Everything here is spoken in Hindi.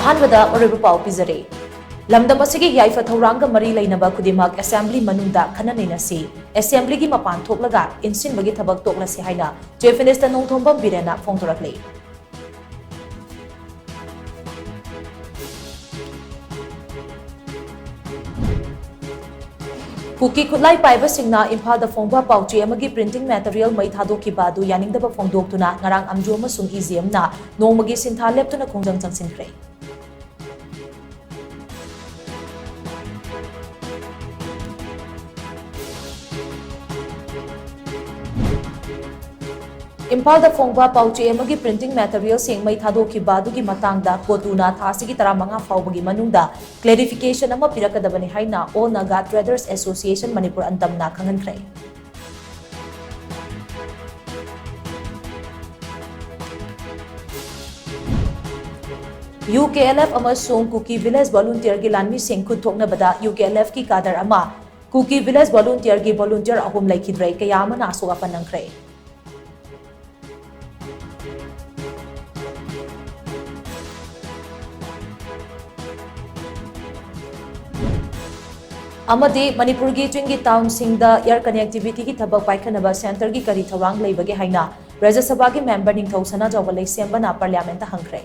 अहानबदा मरुब पाउ पिजरे लमदम असिगी याइफा थौरांग मरी लेनबा खुदिमक असेंबली मनुंदा खननैनसी असेंबली की मपान थोकलगा इनसिनबगी थबक तोकलसी हाइना चीफ मिनिस्टर नोंथोंबम बिरेना फोंदोरकले कुकी खुलाई पाइबा सिंगना इम्फाल द फोंबा पाउची अमगी प्रिंटिंग मटेरियल मै थादोखिबा दु यानिंगदबा फोंदोक्तुना ngarang amju amasung इजियमना नोमगी सिंथा लेप्तुना खोंजंग चंगसिनख्रे इम्फाल द फोंबा पाउची अमगी प्रिंटिंग मटेरियल सिंग मै थादोखिबा दुगी मतंगदा कोतुना थासिगी 15 फाउबगी मनुंगदा क्लेरिफिकेशन अमा पिरकदबनी हाइना all Naga traders association Manipur अंतमना खंगनख्रे UKLF अमसुंग कुकी विलेज वॉलंटियर की लानमी सिंग खुद थोकनबदा UKLF की कादर अमा कुकी विलेज वॉलंटियर की वॉलंटियर अहुम लैखिद्रे कयामना आसोगा पनंख्रे अमदी मणिपुर की चिंगी टाउन सिंगदा एयर कनेक्टिविटी की थबक पाइखनबा सेंटर की करी थौरांग लेबगे हाइना राज्य सभा की मेंबर निंगथौ सना जौबा लैसेंबना पार्लियामेंट हंख्रे